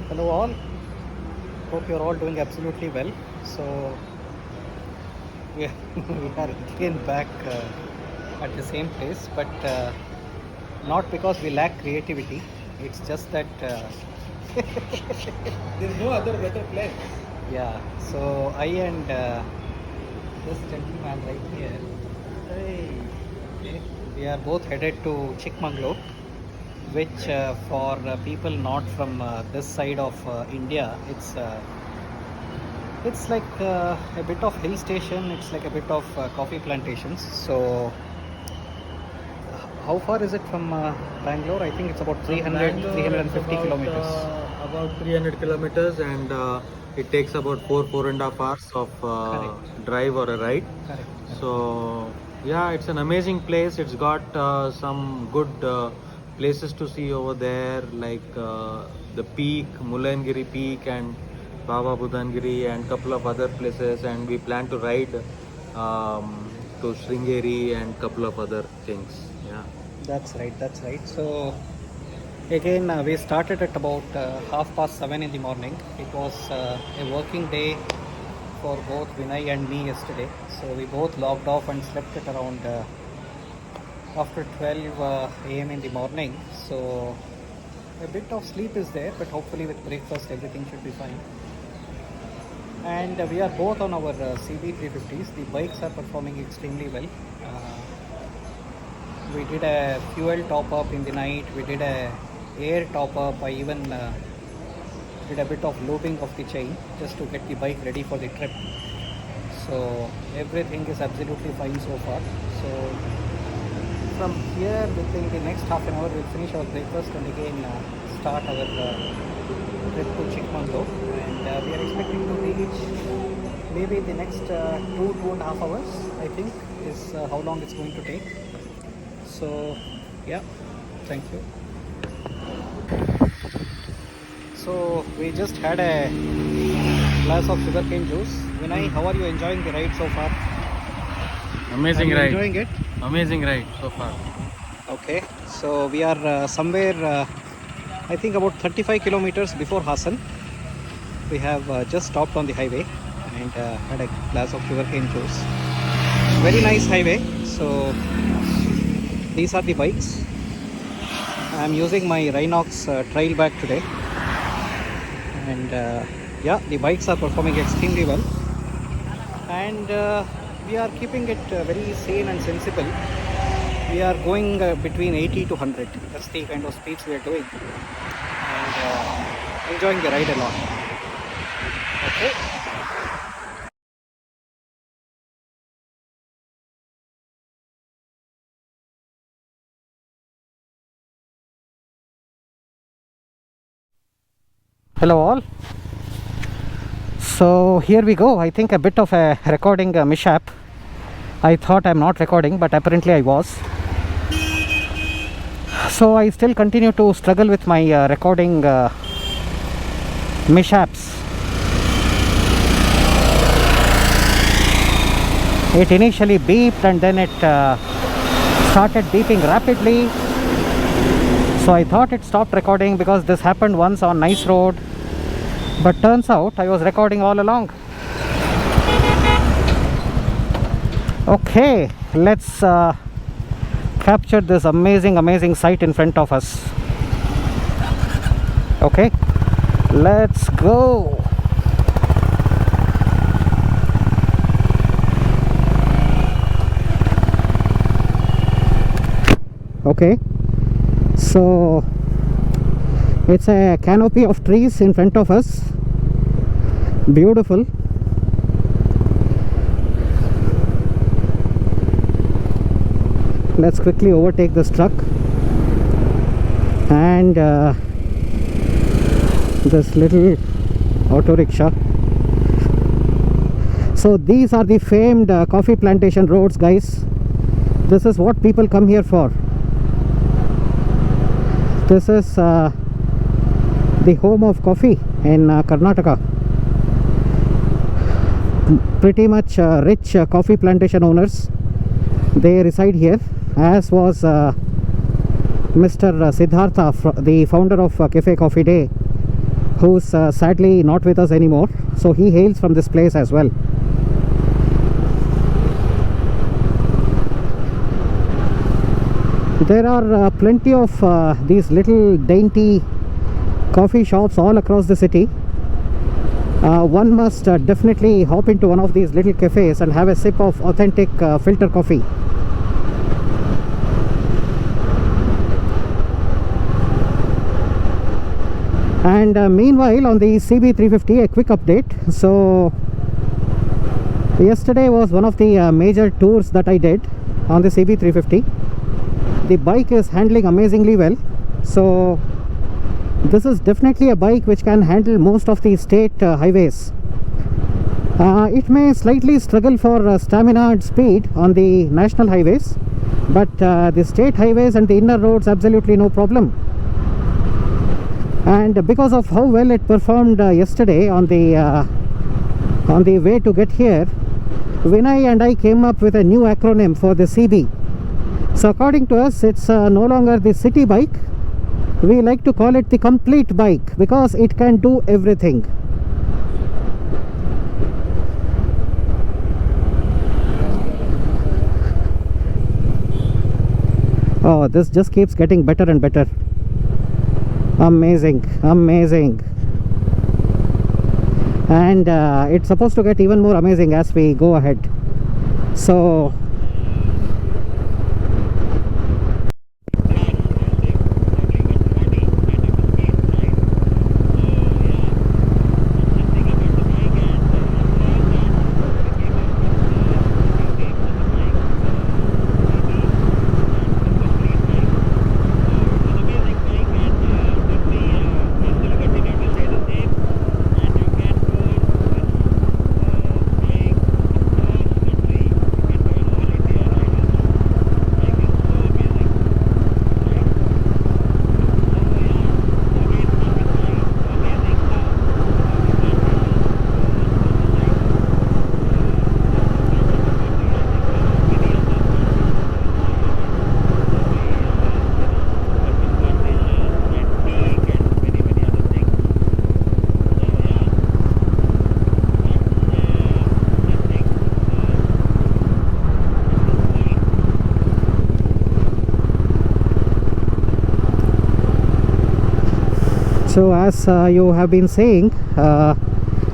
Hello all, hope you're all doing absolutely well. So we are, we are again back at the same place, but not because we lack creativity. It's just that There's no other better place. yeah. So I and this gentleman right here, hey, okay, we are both headed to Chikmagalur, which for people not from this side of India, it's like a bit of hill station. It's like a bit of coffee plantations. So, how far is it from Bangalore? I think it's about 300, 350 kilometers. About 300 kilometers, and it takes about four and a half hours of Correct. drive or a ride. Correct. So yeah, it's an amazing place. It's got some good places to see over there, like the peak, Mulangiri Peak, and Baba Budangiri, and couple of other places. And we plan to ride to Sringeri and couple of other things. Yeah. That's right. That's right. So, again, we started at about 7:30 in the morning. It was a working day for both Vinay and me yesterday. So, we both logged off and slept at around after 12 a.m. in the morning. So, a bit of sleep is there, but hopefully, with breakfast, everything should be fine. And we are both on our CB350s. The bikes are performing extremely well. We did a fuel top up in the night. We did a air top up. I even did a bit of lubing of the chain just to get the bike ready for the trip. So everything is absolutely fine so far. So from here, within the next half an hour, we'll finish our breakfast and again start our trip to Chikmagalur. And we are expecting to reach maybe the next 2.5 hours, I think, is how long it's going to take. So yeah, thank you. So we just had a glass of sugarcane juice. Vinay, how are you enjoying the ride so far? Amazing Are you ride. enjoying it? Amazing ride so far. Okay, so we are somewhere, I think about 35 kilometers before Hassan. We have just stopped on the highway and had a glass of sugarcane juice. Very nice highway. So these are the bikes. I am using my Rhinox trail bag today, and yeah, the bikes are performing extremely well, and we are keeping it very sane and sensible. We are going between 80 to 100. That's the kind of speeds we are doing, and enjoying the ride a lot. Okay. Hello all. So here we go. I think a bit of a recording mishap. I thought I'm not recording, but apparently I was. So I still continue to struggle with my recording mishaps. It initially beeped and then it started beeping rapidly. So I thought it stopped recording because this happened once on Nice Road. But turns out I was recording all along. Okay, let's capture this amazing sight in front of us. Okay, let's go. Okay, so it's a canopy of trees in front of us. Beautiful. Let's quickly overtake this truck and this little auto rickshaw. So these are the famed coffee plantation roads, guys. This is what people come here for. This is the home of coffee in Karnataka. Pretty much rich coffee plantation owners, they reside here, as was Mr. Siddhartha, the founder of Cafe Coffee Day. who's sadly not with us anymore. So he hails from this place as well. There are plenty of these little dainty coffee shops all across the city. One must definitely hop into one of these little cafes and have a sip of authentic filter coffee. And meanwhile, on the CB350, a quick update. So yesterday was one of the major tours that I did on the CB350. The bike is handling amazingly well. So this is definitely a bike which can handle most of the state highways. It may slightly struggle for stamina and speed on the national highways, but the state highways and the inner roads, absolutely no problem. And because of how well it performed yesterday on the way to get here, Vinay and I came up with a new acronym for the CB. So according to us, it's no longer the city bike. We like to call it the complete bike because it can do everything. Oh, this just keeps getting better and better. Amazing, amazing. And it's supposed to get even more amazing as we go ahead. So as you have been saying,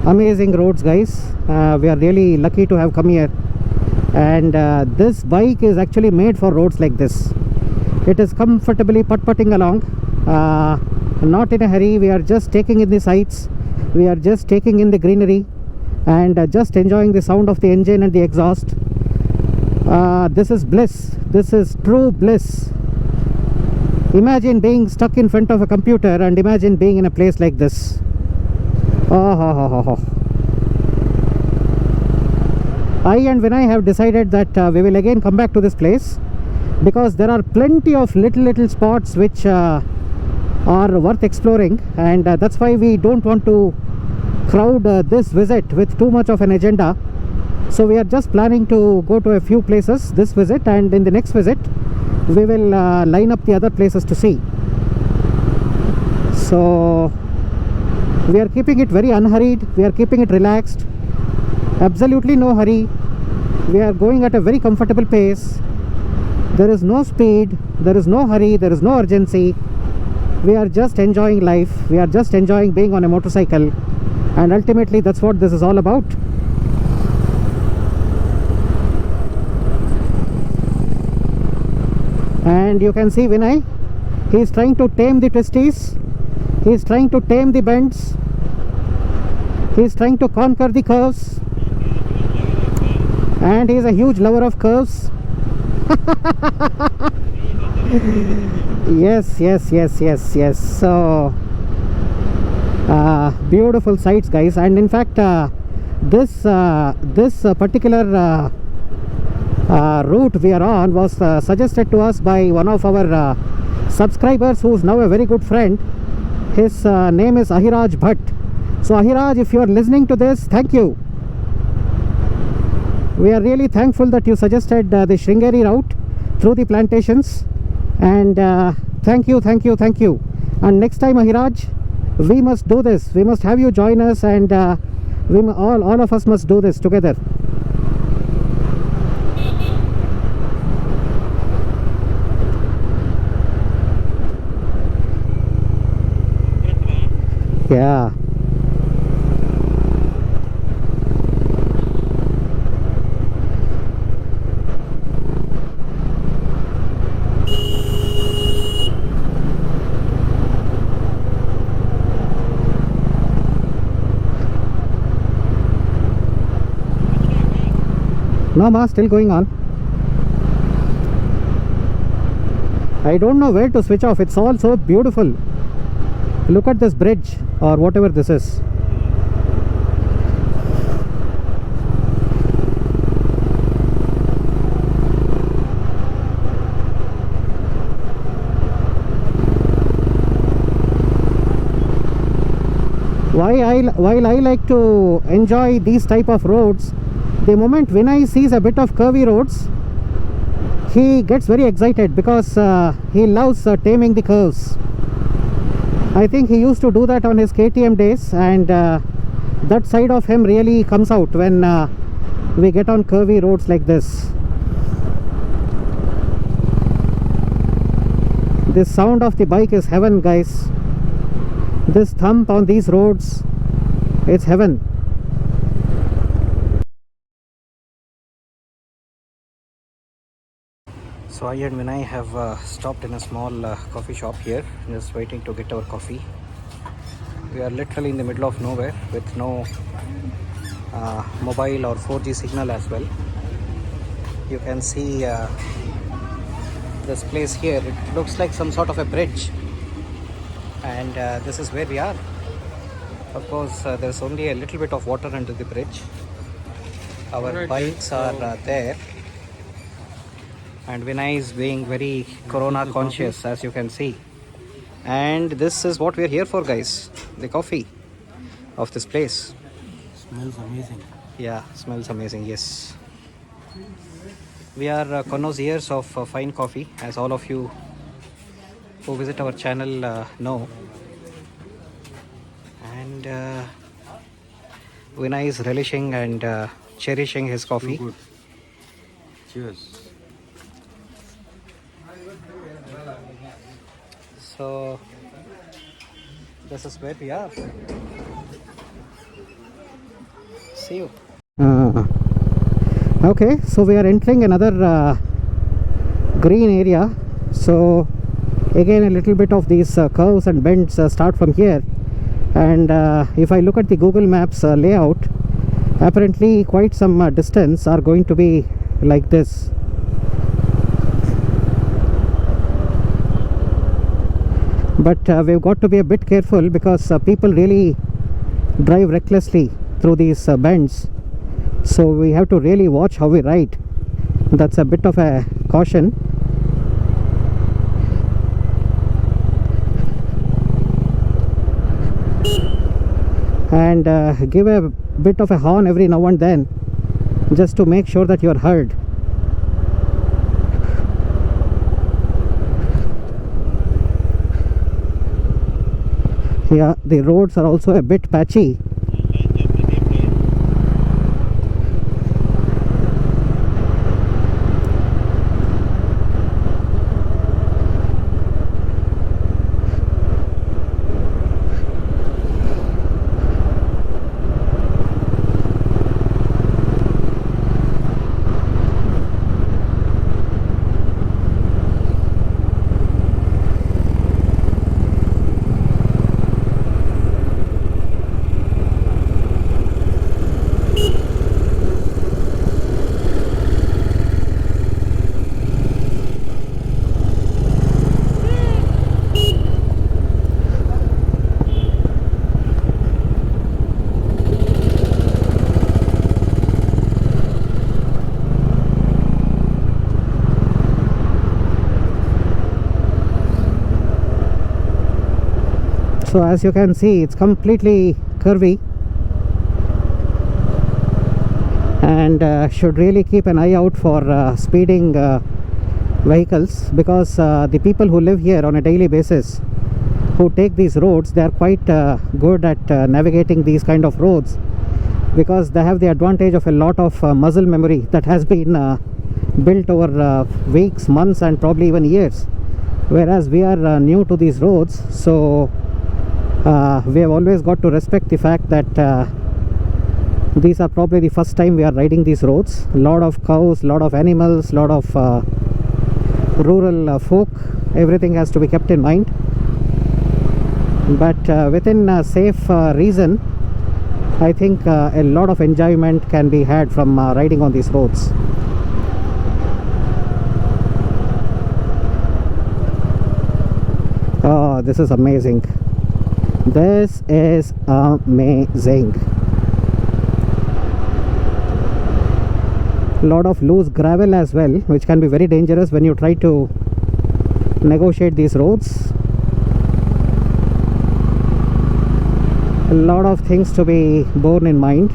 amazing roads, guys. We are really lucky to have come here, and this bike is actually made for roads like this. It is comfortably putt-putting along, not in a hurry. We are just taking in the sights, we are just taking in the greenery, and just enjoying the sound of the engine and the exhaust. This is bliss. This is true bliss. Imagine being stuck in front of a computer and imagine being in a place like this. I and Vinay have decided that we will again come back to this place because there are plenty of little spots which are worth exploring, and that's why we don't want to crowd this visit with too much of an agenda. So we are just planning to go to a few places this visit, and in the next visit we will line up the other places to see. So we are keeping it very unhurried, we are keeping it relaxed, absolutely no hurry. We are going at a very comfortable pace. There is no speed, there is no hurry, there is no urgency. We are just enjoying life, we are just enjoying being on a motorcycle, and ultimately that's what this is all about. And you can see Vinay, he is trying to tame the twisties, he is trying to tame the bends, he is trying to conquer the curves, and he is a huge lover of curves. Yes. So beautiful sights, guys. And in fact this particular route we are on was suggested to us by one of our subscribers, who is now a very good friend. His name is Ahiraj Bhatt. So Ahiraj, if you are listening to this, thank you. We are really thankful that you suggested the Sringeri route through the plantations, and thank you. And next time, Ahiraj, we must do this. We must have you join us, and all of us must do this together. Yeah. No, ma, still going on. I don't know where to switch off. It's all so beautiful. Look at this bridge, or whatever this is. While I like to enjoy these type of roads, the moment Vinay sees a bit of curvy roads, he gets very excited because he loves taming the curves. I think he used to do that on his KTM days, and that side of him really comes out when we get on curvy roads like this. This sound of the bike is heaven, guys. This thump on these roads, it's heaven. So I and Vinay have stopped in a small coffee shop here, just waiting to get our coffee. We are literally in the middle of nowhere with no mobile or 4G signal as well. You can see this place here. It looks like some sort of a bridge, and this is where we are. Of course, there's only a little bit of water under the bridge. Our bikes are there. And Vinay is being very corona conscious, as you can see. And this is what we're here for, guys. The coffee of this place. Smells amazing. Yeah, smells amazing, yes. We are connoisseurs of fine coffee, as all of you who visit our channel know. And Vinay is relishing and cherishing his coffee. Too good. Cheers. So this is where we are. See you. Okay, so we are entering another green area. So again, a little bit of these curves and bends start from here. And if I look at the Google Maps layout, apparently quite some distance are going to be like this. But we've got to be a bit careful because people really drive recklessly through these bends. So we have to really watch how we ride. That's a bit of a caution. And give a bit of a horn every now and then, just to make sure that you're heard. Yeah, the roads are also a bit patchy. So as you can see, it's completely curvy, and should really keep an eye out for speeding vehicles, because the people who live here on a daily basis who take these roads, they are quite good at navigating these kind of roads, because they have the advantage of a lot of muscle memory that has been built over weeks, months, and probably even years. Whereas we are new to these roads, so we have always got to respect the fact that these are probably the first time we are riding these roads. Lot of cows, lot of animals, lot of rural folk. Everything has to be kept in mind, but within a safe reason, I think a lot of enjoyment can be had from riding on these roads. Oh, this is amazing. This is amazing. Lot of loose gravel as well, which can be very dangerous when you try to negotiate these roads. A lot of things to be borne in mind.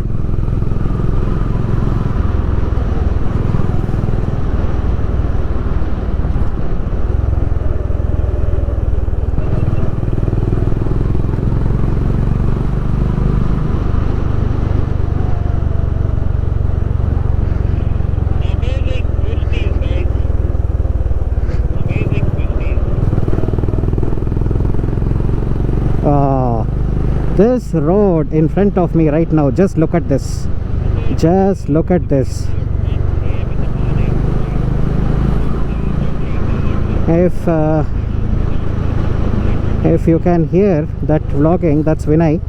This road in front of me right now, just look at this. Just look at this. If you can hear that vlogging, that's Vinay.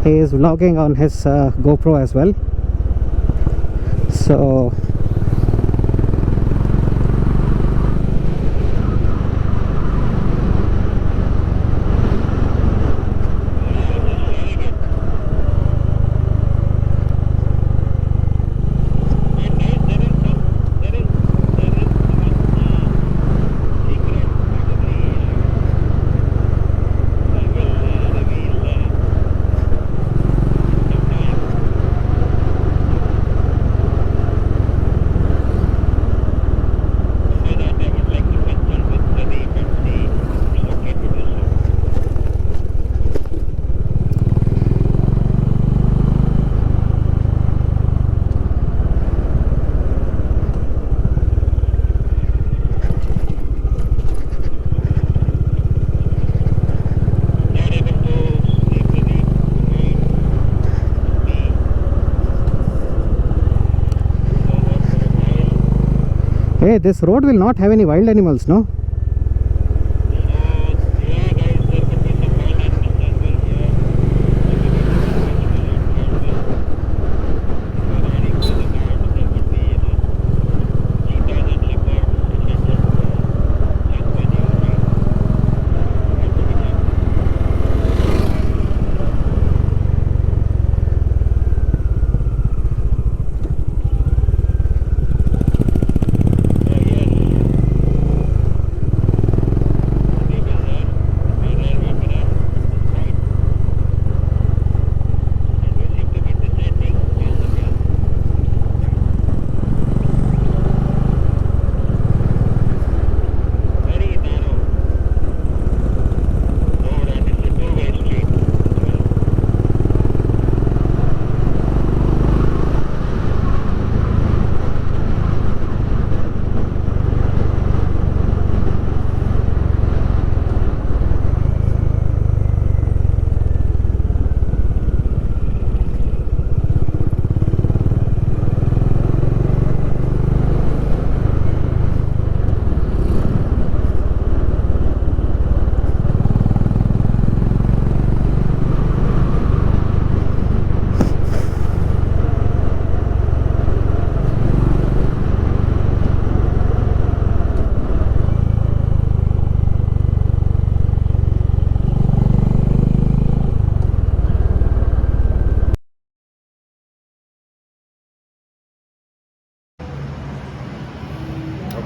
He is vlogging on his GoPro as well. So hey, this road will not have any wild animals, no?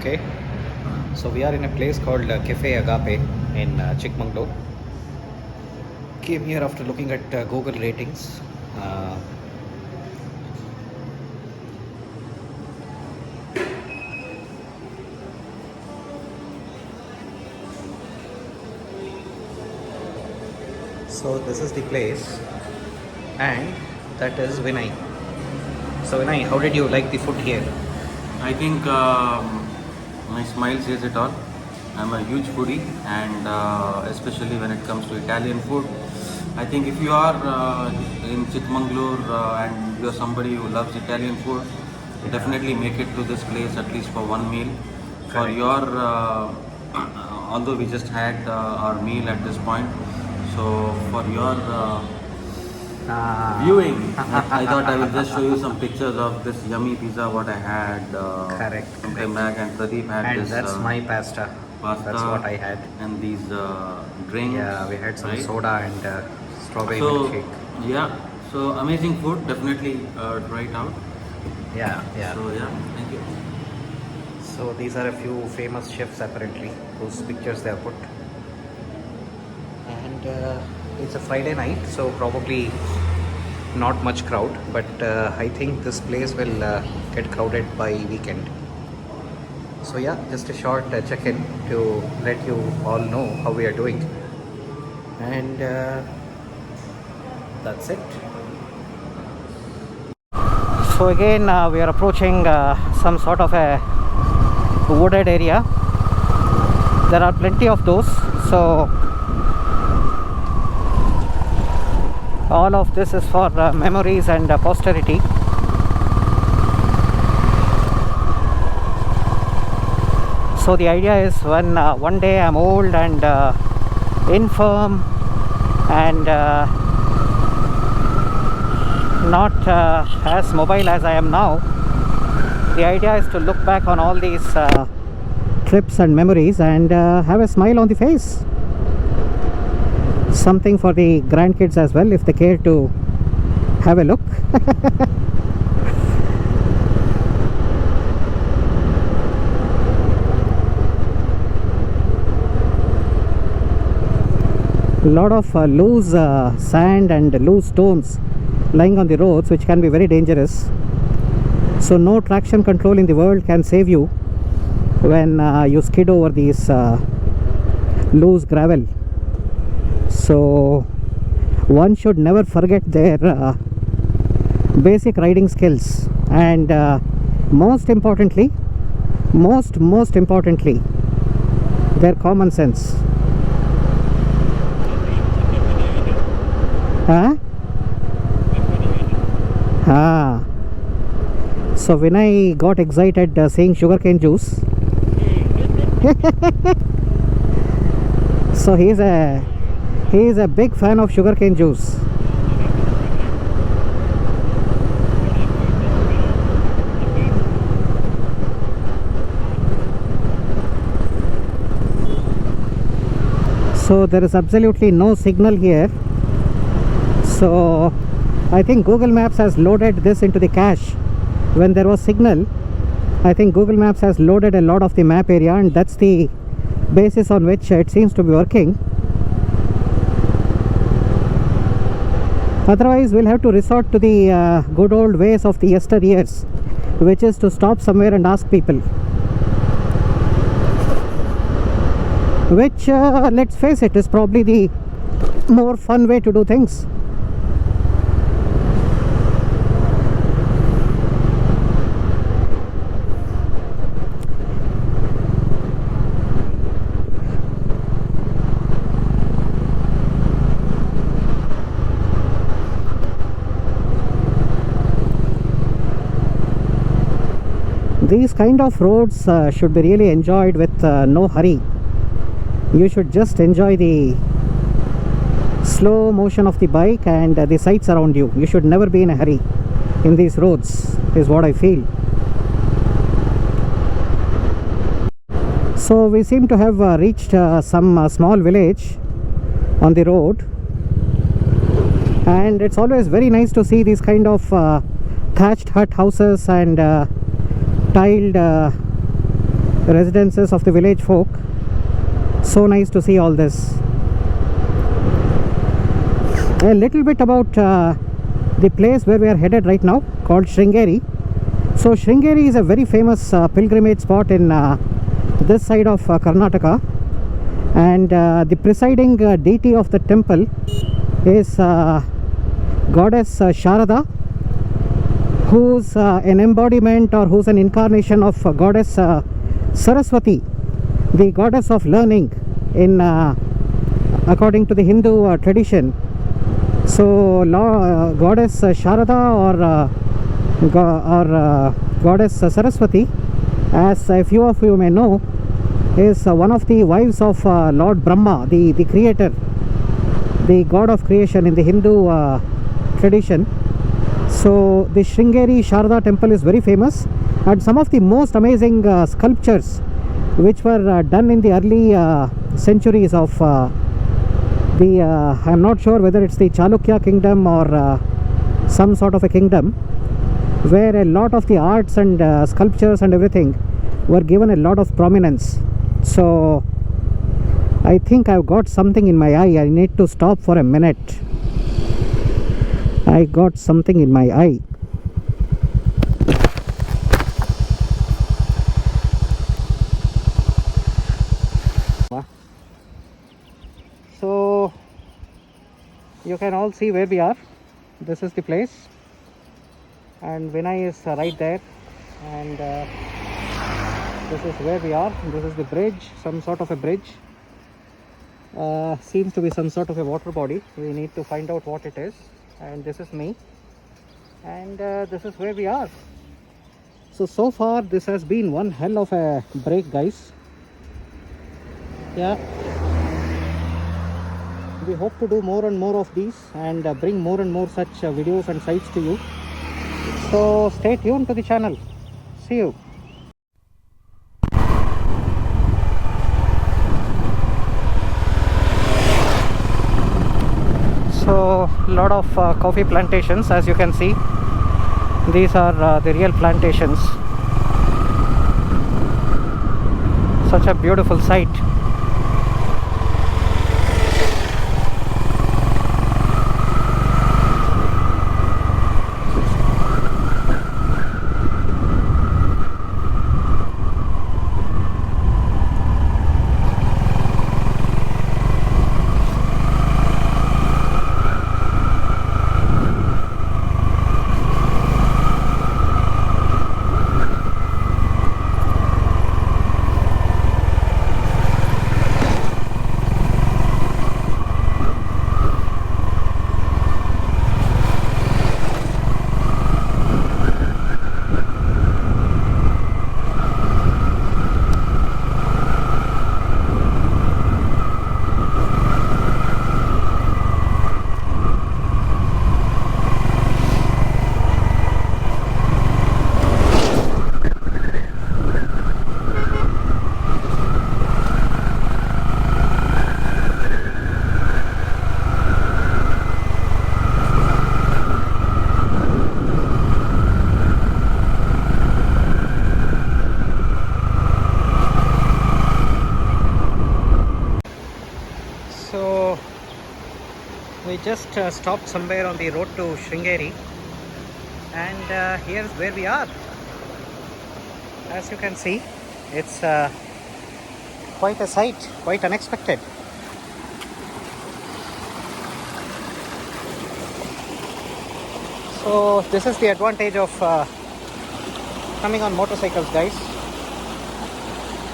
Okay, so we are in a place called Cafe Agape in Chikmagalur. Came here after looking at Google ratings. So this is the place, and that is Vinay. So Vinay, how did you like the food here? I think my smile says it all. I'm a huge foodie, and especially when it comes to Italian food. I think if you are in Chitmangalore and you're somebody who loves Italian food, definitely make it to this place at least for one meal. For Correct. your, although we just had our meal at this point, so for your viewing, I thought I will just show you some pictures of this yummy pizza what I had Correct, some correct. time back, and Pradeep had And this that's my pasta. pasta. That's what I had. And these drinks. Yeah, we had some right? soda and strawberry So milkshake. yeah, so amazing food. Definitely try it out. Yeah, yeah. So yeah, thank you. So these are a few famous chefs apparently whose pictures they have put. And it's a Friday night, so probably not much crowd, but I think this place will get crowded by weekend. So yeah, just a short check-in to let you all know how we are doing. And that's it. So again we are approaching some sort of a wooded area. There are plenty of those, so all of this is for memories and posterity. So the idea is when one day I'm old and infirm and not as mobile as I am now, the idea is to look back on all these trips and memories and have a smile on the face. Something for the grandkids as well, if they care to have a look. A lot of loose sand and loose stones lying on the roads, which can be very dangerous. So no traction control in the world can save you when you skid over these loose gravel. So one should never forget their basic riding skills, and most importantly, their common sense. Huh? Ah. So Vinay got excited saying sugarcane juice. So he is a big fan of sugarcane juice. So there is absolutely no signal here. So I think Google Maps has loaded this into the cache. When there was signal, I think Google Maps has loaded a lot of the map area, and that's the basis on which it seems to be working. Otherwise we'll have to resort to the good old ways of the yesteryears, which is to stop somewhere and ask people, which let's face it, is probably the more fun way to do things. These kind of roads should be really enjoyed with no hurry. You should just enjoy the slow motion of the bike and the sights around you. You should never be in a hurry in these roads, is what I feel. So we seem to have reached some small village on the road, and it's always very nice to see these kind of thatched hut houses and tiled residences of the village folk. So nice to see all this. A little bit about the place where we are headed right now, called Sringeri. So Sringeri is a very famous pilgrimage spot in this side of Karnataka, and the presiding deity of the temple is goddess Sharada, who's an embodiment or who's an incarnation of goddess Saraswati, the goddess of learning in according to the Hindu tradition. So goddess Sharada or goddess Saraswati, as a few of you may know, is one of the wives of Lord Brahma, the creator, the god of creation in the Hindu tradition. So the Sringeri Sharada temple is very famous, and some of the most amazing sculptures which were done in the early centuries of I'm not sure whether it's the Chalukya kingdom or some sort of a kingdom, where a lot of the arts and sculptures and everything were given a lot of prominence. So I think I've got something in my eye. I need to stop for a minute. I got something in my eye. So you can all see where we are. This is the place, and Vinay is right there, and this is where we are. This is the bridge, some sort of a bridge. Seems to be some sort of a water body. We need to find out what it is. And this is me, and this is where we are. So far this has been one hell of a break, guys. Yeah, we hope to do more and more of these and bring more and more such videos and sites to you. So stay tuned to the channel. See you. So lot of coffee plantations, as you can see. These are the real plantations. Such a beautiful sight. We just stopped somewhere on the road to Sringeri, and here's where we are. As you can see, it's quite a sight, quite unexpected. So this is the advantage of coming on motorcycles, guys.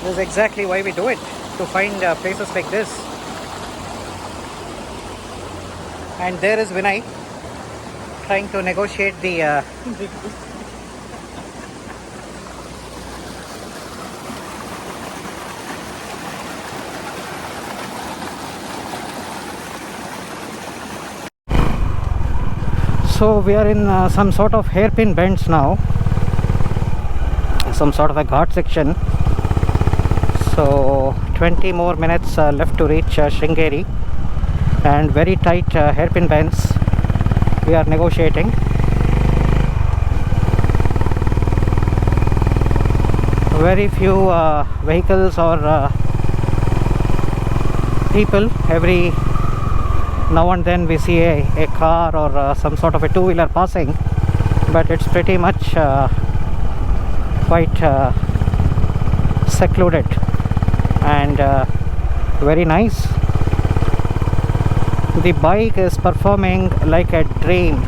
This is exactly why we do it, to find places like this. And there is Vinay trying to negotiate the So we are in some sort of hairpin bends now, some sort of a ghat section. So 20 more minutes left to reach Sringeri, and very tight hairpin bends we are negotiating. Very few vehicles or people. Every now and then we see a car or some sort of a two-wheeler passing, but it's pretty much quite secluded and very nice. The bike is performing like a dream.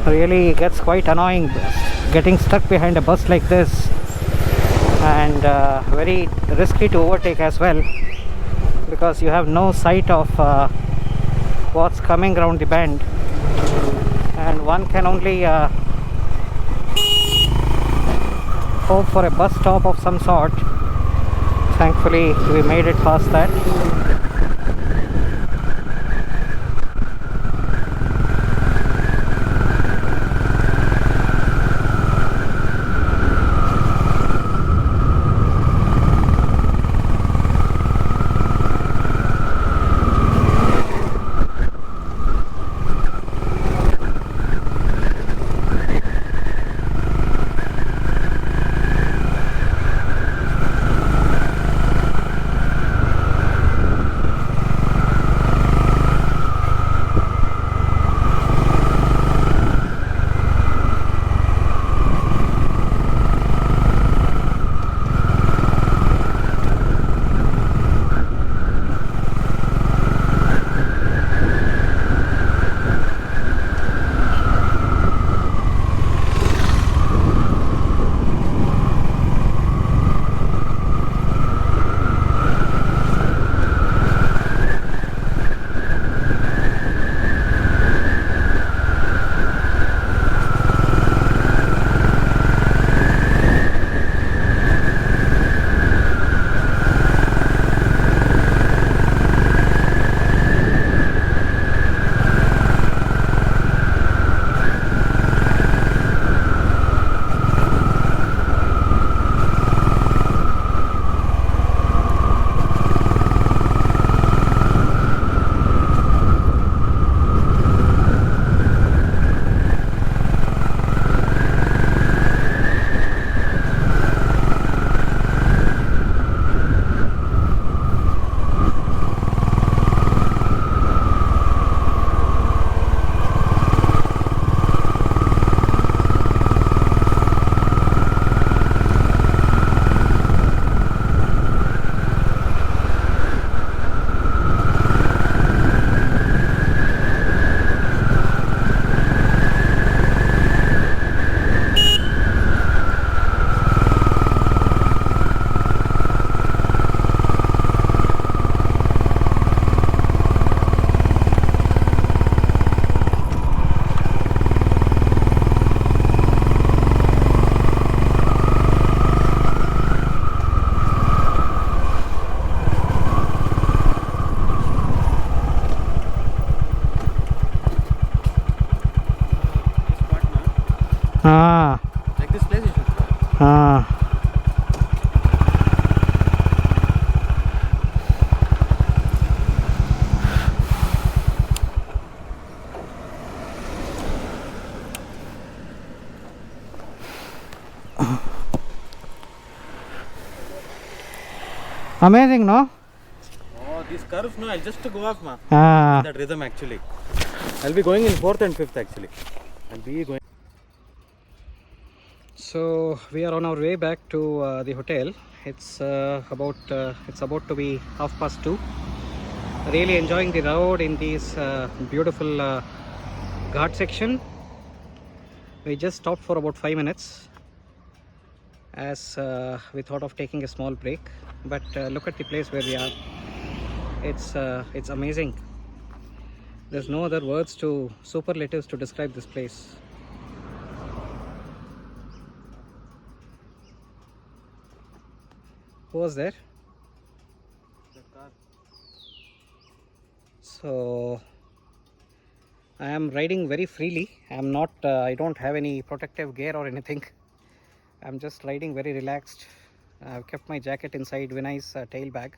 Really gets quite annoying getting stuck behind a bus like this, and very risky to overtake as well, because you have no sight of what's coming around the bend, and one can only hope for a bus stop of some sort. Thankfully we made it past that. Like this place you should try. Amazing, no? Oh, these curves, no, I'll just go off, ma. Ah. That rhythm actually. I'll be going in 4th and 5th actually. I'll be going. So we are on our way back to the hotel. It's about to be 2:30. Really enjoying the road in this beautiful ghat section. We just stopped for about 5 minutes as we thought of taking a small break. But look at the place where we are. It's amazing. There's no other words to superlatives to describe this place. Who was there? The car. So I am riding very freely. I'm not I don't have any protective gear or anything. I'm just riding very relaxed. I've kept my jacket inside Vinay's tail bag.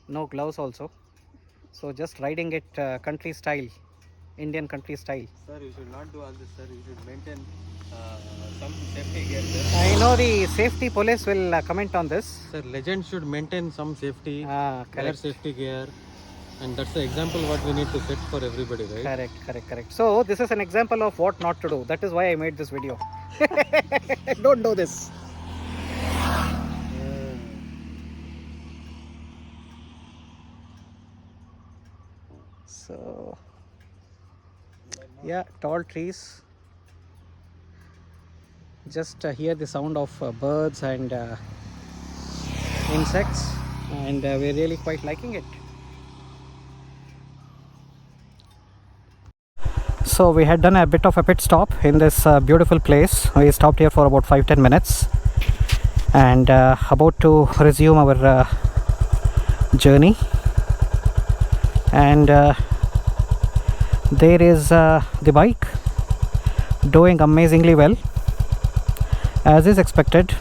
No gloves also. So just riding it country style, Indian country style. Sir, you should not do all this, sir. You should maintain some safety gear, sir. I know the safety police will comment on this. Sir, legends should maintain some safety, wear Correct. safety gear, and that's the example what we need to set for everybody, right? Correct. So this is an example of what not to do. That is why I made this video. Don't do this. So yeah, tall trees. Just hear the sound of birds and insects, and we're really quite liking it. So we had done a bit of a pit stop in this beautiful place. We stopped here for about 5-10 minutes and about to resume our journey. And there is the bike doing amazingly well, as is expected.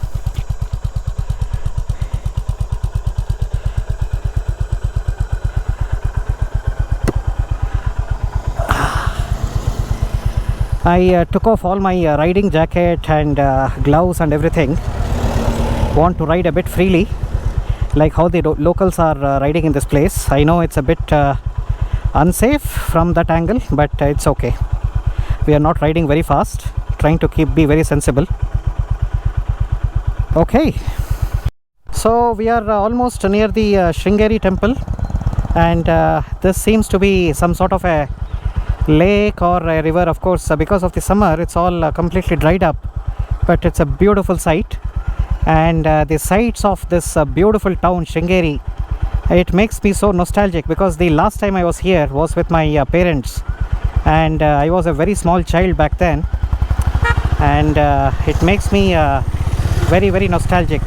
I took off all my riding jacket and gloves and everything. Want to ride a bit freely, like how the locals are riding in this place. I know it's a bit unsafe from that angle, but it's okay. We are not riding very fast, trying to be very sensible. Okay, so we are almost near the Sringeri temple, and this seems to be some sort of a lake or a river. Of course, because of the summer it's all completely dried up, but it's a beautiful sight. And the sights of this beautiful town Sringeri, it makes me so nostalgic, because the last time I was here was with my parents, and I was a very small child back then, and it makes me very nostalgic.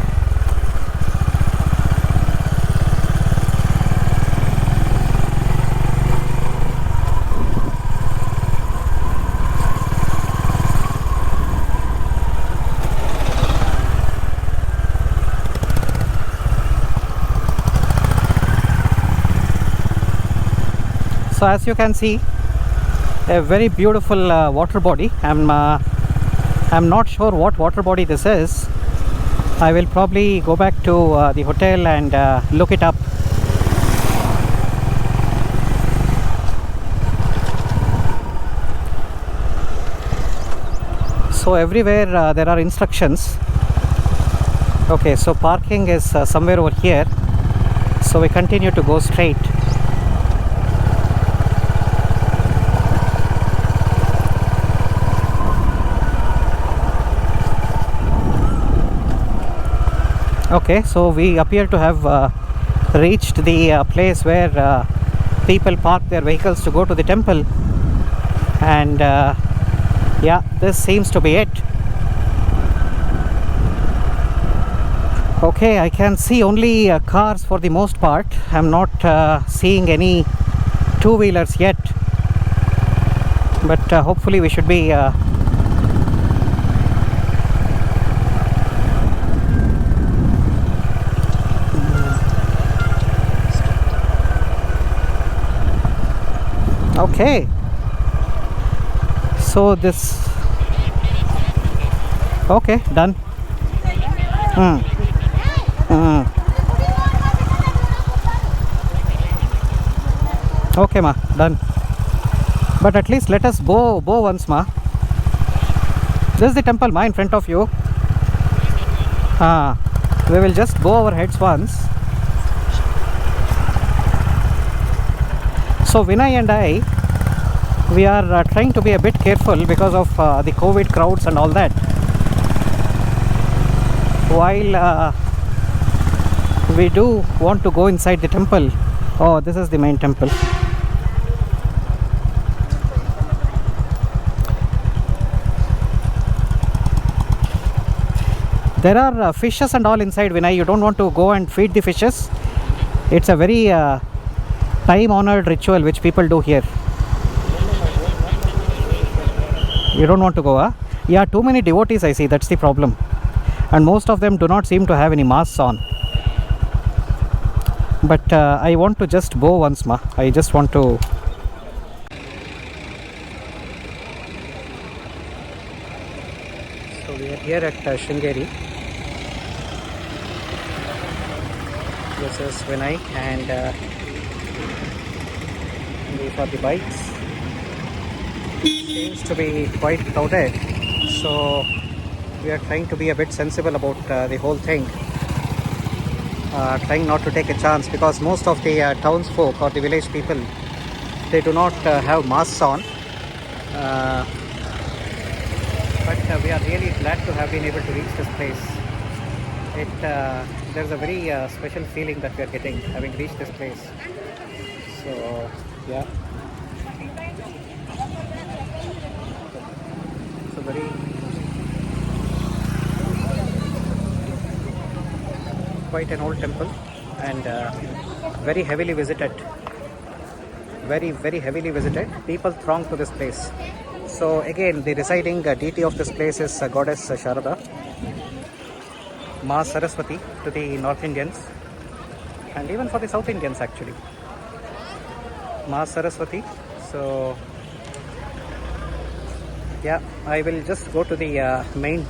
So as you can see, a very beautiful water body. I'm not sure what water body this is. I will probably go back to the hotel and look it up. So everywhere there are instructions. Okay, so parking is somewhere over here, so we continue to go straight. Okay, so we appear to have reached the place where people park their vehicles to go to the temple, and yeah, this seems to be it. Okay, I can see only cars for the most part. I'm not seeing any two-wheelers yet, but hopefully we should be okay. So this, okay, done. Okay ma, done. But at least let us bow once, ma. This is the temple, ma, in front of you. We will just bow our heads once. So Vinay and I, we are trying to be a bit careful because of the COVID crowds and all that. While we do want to go inside the temple. Oh, this is the main temple. There are fishes and all inside, Vinay. You don't want to go and feed the fishes. It's a very time-honored ritual which people do here. You don't want to go, huh? Yeah, too many devotees I see. That's the problem. And most of them do not seem to have any masks on. But I want to just bow once, ma. I just want to. So we are here at Sringeri. This is Vinay and for the bikes. Seems to be quite crowded. So we are trying to be a bit sensible about the whole thing. Trying not to take a chance because most of the townsfolk or the village people, they do not have masks on. But we are really glad to have been able to reach this place. There's a very special feeling that we are getting having reached this place. So yeah, it's a quite an old temple and very heavily visited. Very heavily visited. People throng to this place. So again, the residing deity of this place is goddess Sharada, Ma Saraswati to the North Indians and even for the South Indians actually. Ma Saraswati. So yeah, I will just go to the main door.